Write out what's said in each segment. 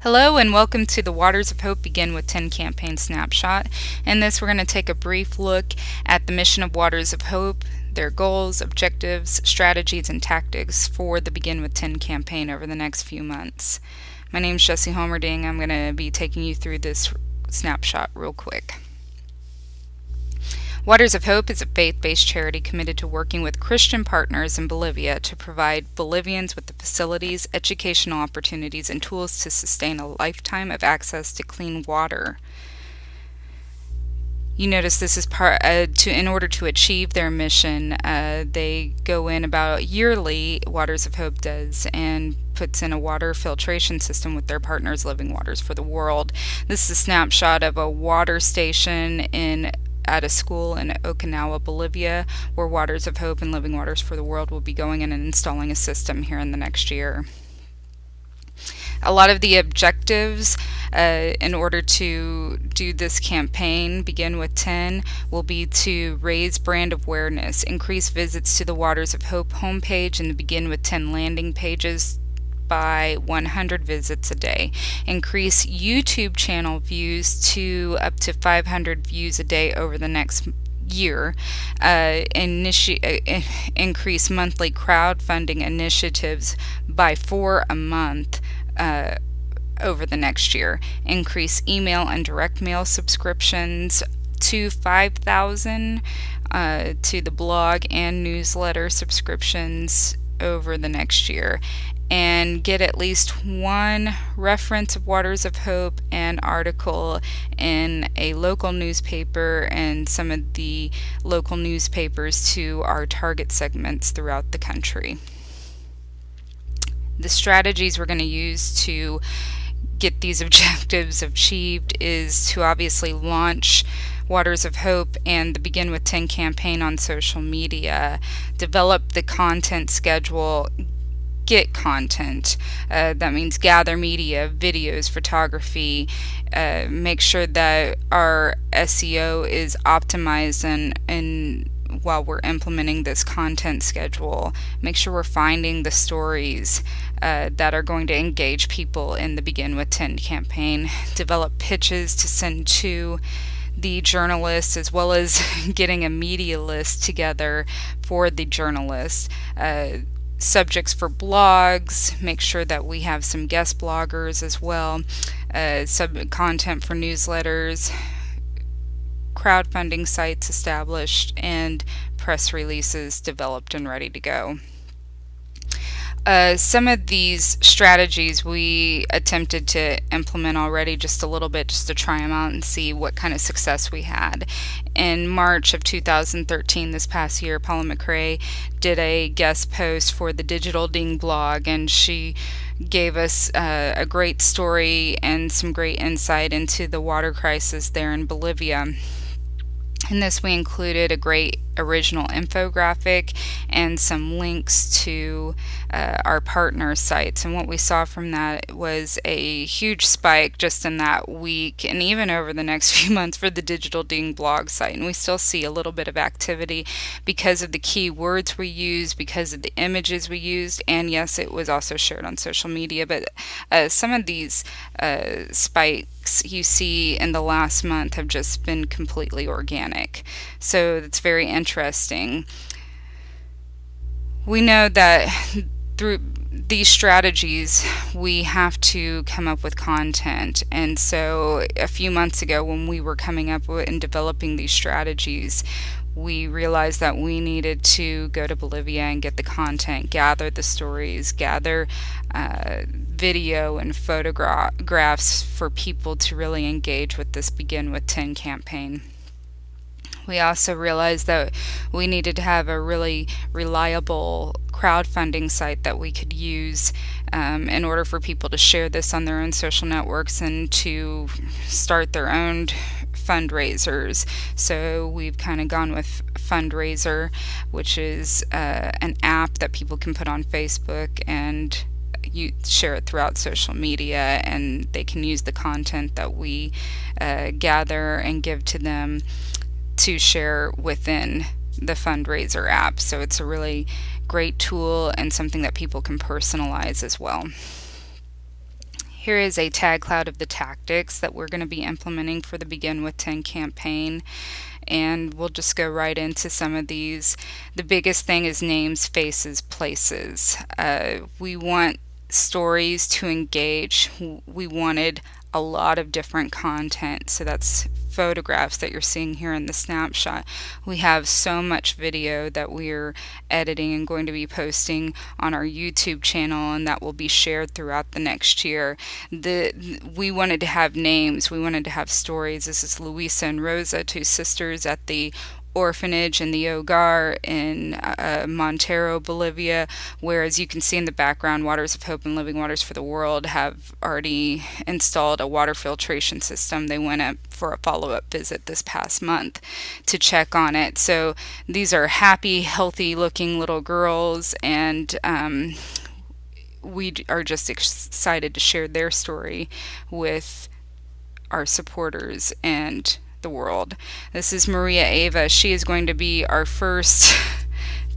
Hello and welcome to the Waters of Hope Begin with 10 campaign snapshot. In this, we're going to take a brief look at the mission of Waters of Hope, their goals, objectives, strategies, and tactics for the Begin with 10 campaign over the next few months. My name is Jessie Homerding. I'm going to be taking you through this snapshot real quick. Waters of Hope is a faith-based charity committed to working with Christian partners in Bolivia to provide Bolivians with the facilities, educational opportunities, and tools to sustain a lifetime of access to clean water. You notice this is in order to achieve their mission, they go in about yearly, Waters of Hope does, and puts in a water filtration system with their partners Living Waters for the World. This is a snapshot of a water station at a school in Okinawa, Bolivia, where Waters of Hope and Living Waters for the World will be going in and installing a system here in the next year. A lot of the objectives in order to do this campaign, Begin with 10, will be to raise brand awareness, increase visits to the Waters of Hope homepage and the Begin with 10 landing pages by 100 visits a day, increase YouTube channel views to up to 500 views a day over the next year, increase monthly crowdfunding initiatives by 4 a month over the next year, increase email and direct mail subscriptions to 5,000 to the blog and newsletter subscriptions over the next year, and get at least one reference of Waters of Hope and article in a local newspaper and some of the local newspapers to our target segments throughout the country. The strategies we're going to use to get these objectives achieved is to obviously launch Waters of Hope and the Begin with 10 campaign on social media, develop the content schedule, get content. That means gather media, videos, photography, make sure that our SEO is optimized and while we're implementing this content schedule, make sure we're finding the stories that are going to engage people in the Begin with 10 campaign, develop pitches to send to the journalists, as well as getting a media list together for the journalists. Subjects for blogs, make sure that we have some guest bloggers as well, content for newsletters, crowdfunding sites established, and press releases developed and ready to go. Some of these strategies we attempted to implement already just a little bit, just to try them out and see what kind of success we had. In March of 2013, this past year, Paula McRae did a guest post for the Digital Ding blog, and she gave us a great story and some great insight into the water crisis there in Bolivia. In this, we included a great original infographic and some links to our partner sites. And what we saw from that was a huge spike just in that week and even over the next few months for the Digital Ding blog site. And we still see a little bit of activity because of the keywords we used, because of the images we used, and yes, it was also shared on social media. But some of these spikes you see in the last month have just been completely organic. So it's very interesting. We know that through these strategies, we have to come up with content. And so a few months ago, when we were coming up with and developing these strategies, we realized that we needed to go to Bolivia and get the content, gather the stories, gather video and photographs for people to really engage with this Begin with 10 campaign. We also realized that we needed to have a really reliable crowdfunding site that we could use in order for people to share this on their own social networks and to start their own fundraisers. So we've kind of gone with Fundraiser, which is an app that people can put on Facebook and you share it throughout social media, and they can use the content that we gather and give to them to share within the Fundraiser app. So it's a really great tool and something that people can personalize as well. Here is a tag cloud of the tactics that we're going to be implementing for the Begin with 10 campaign. And we'll just go right into some of these. The biggest thing is names, faces, places. We want stories to engage. We wanted a lot of different content. So that's photographs that you're seeing here in the snapshot. We have so much video that we're editing and going to be posting on our YouTube channel, and that will be shared throughout the next year. We wanted to have names, we wanted to have stories. This is Luisa and Rosa, two sisters at the orphanage in the Hogar in Montero, Bolivia, where, as you can see in the background, Waters of Hope and Living Waters for the World have already installed a water filtration system. They went up for a follow-up visit this past month to check on it. So these are happy, healthy-looking little girls, and we are just excited to share their story with our supporters and the world. This is Maria Ava. She is going to be our first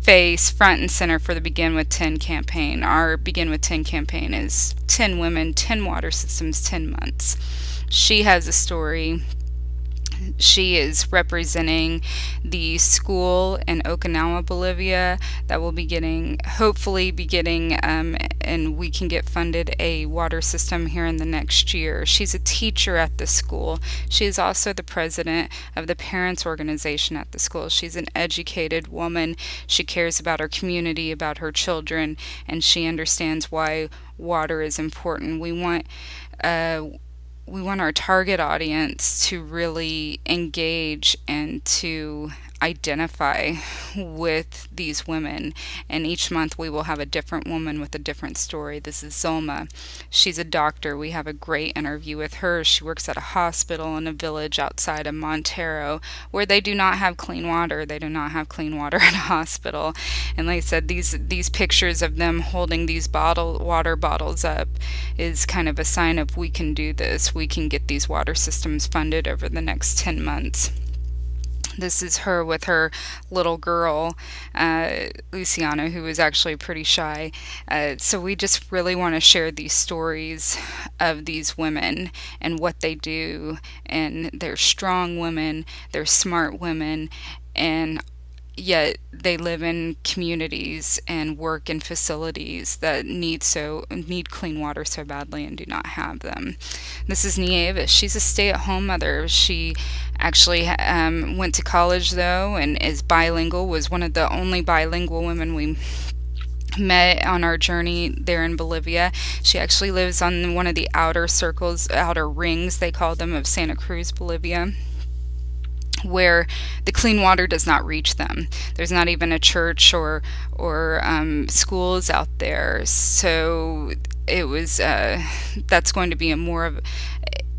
face front and center for the Begin with 10 campaign. Our Begin with 10 campaign is 10 women, 10 water systems, 10 months. She has a story. She is representing the school in Okinawa, Bolivia, that will be hopefully be getting, and we can get funded a water system here in the next year. She's a teacher at the school. She is also the president of the parents organization at the school. She's an educated woman. She cares about her community, about her children, and she understands why water is important. We want our target audience to really engage and to identify with these women. And each month we will have a different woman with a different story. This is Zulma. She's a doctor. We have a great interview with her. She works at a hospital in a village outside of Montero where they do not have clean water. They do not have clean water at a hospital. And like I said, these pictures of them holding these water bottles up is kind of a sign of, we can do this. We can get these water systems funded over the next 10 months. This is her with her little girl, Luciana, who is actually pretty shy. So we just really want to share these stories of these women and what they do. And they're strong women, they're smart women, and yet they live in communities and work in facilities that need clean water so badly and do not have them. This is Nieves. She's a stay-at-home mother. She actually went to college, though, and is bilingual, was one of the only bilingual women we met on our journey there in Bolivia. She actually lives on one of the outer rings, they call them, of Santa Cruz, Bolivia, where the clean water does not reach them. There's not even a church or schools out there. So that's going to be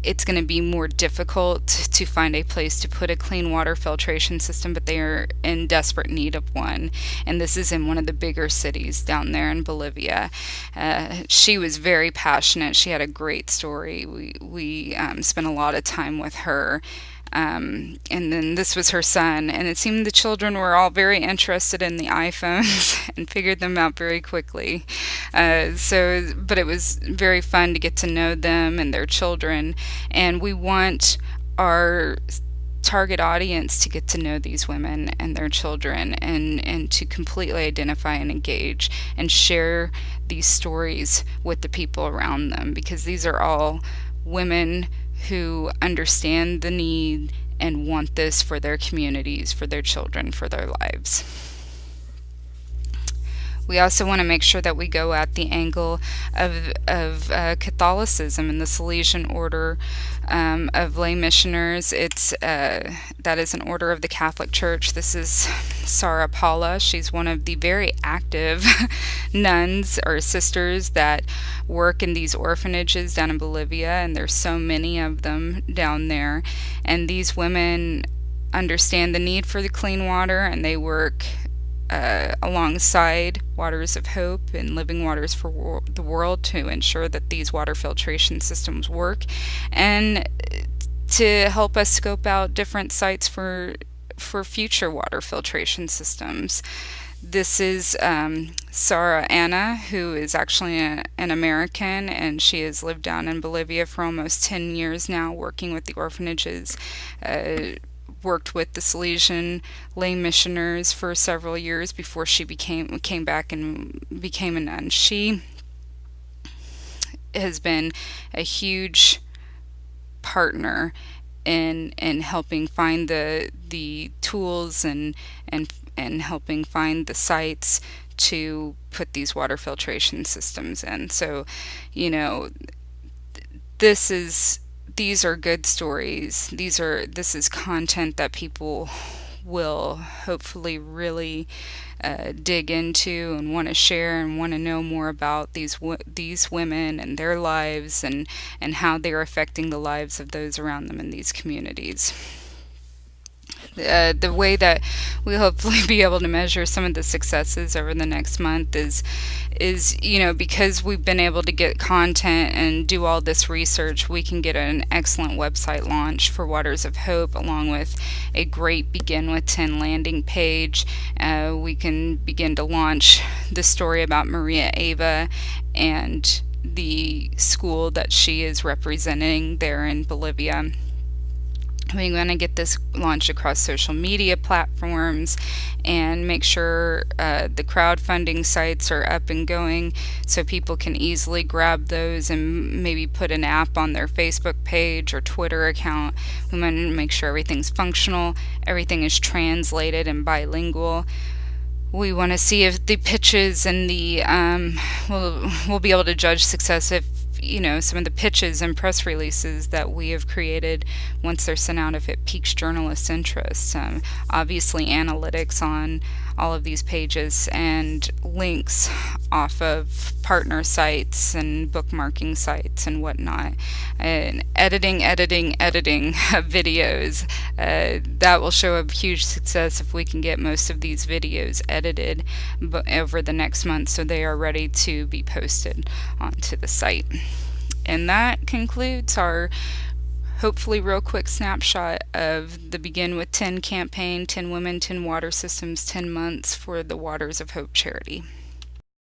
it's going to be more difficult to find a place to put a clean water filtration system, but they are in desperate need of one. And this is in one of the bigger cities down there in Bolivia. She was very passionate. She had a great story. We spent a lot of time with her. And then this was her son, and it seemed the children were all very interested in the iPhones and figured them out very quickly. But it was very fun to get to know them and their children, and we want our target audience to get to know these women and their children, and to completely identify and engage and share these stories with the people around them, because these are all women who understand the need and want this for their communities, for their children, for their lives. We also want to make sure that we go at the angle of Catholicism and the Salesian Order of lay missioners. That is an order of the Catholic Church. This is Sarah Paula. She's one of the very active nuns or sisters that work in these orphanages down in Bolivia, and there's so many of them down there. And these women understand the need for the clean water, and they work alongside Waters of Hope and Living Waters for the World to ensure that these water filtration systems work, and to help us scope out different sites for future water filtration systems. This is Sarah Anna, who is actually an American, and she has lived down in Bolivia for almost 10 years now, working with the orphanages. Worked with the Salesian lay missioners for several years before she came back and became a nun. She has been a huge partner in helping find the tools and helping find the sites to put these water filtration systems in. So, you know, this is these are good stories. This is content that people will hopefully really dig into and want to share and want to know more about these women and their lives and how they're affecting the lives of those around them in these communities. The way that we hopefully be able to measure some of the successes over the next month is because we've been able to get content and do all this research, we can get an excellent website launch for Waters of Hope, along with a great Begin with 10 landing page. We can begin to launch the story about Maria Ava and the school that she is representing there in Bolivia. We're going to get this launched across social media platforms and make sure the crowdfunding sites are up and going so people can easily grab those and maybe put an app on their Facebook page or Twitter account. We want to make sure everything's functional, everything is translated and bilingual. We want to see if the pitches and we'll be able to judge success if some of the pitches and press releases that we have created, once they're sent out, if it piques journalists' interest. Obviously, analytics on all of these pages and links off of partner sites and bookmarking sites and whatnot. And editing of videos. That will show a huge success if we can get most of these videos edited over the next month so they are ready to be posted onto the site. And that concludes our hopefully real quick snapshot of the Begin with 10 campaign, 10 Women, 10 Water Systems, 10 months for the Waters of Hope charity.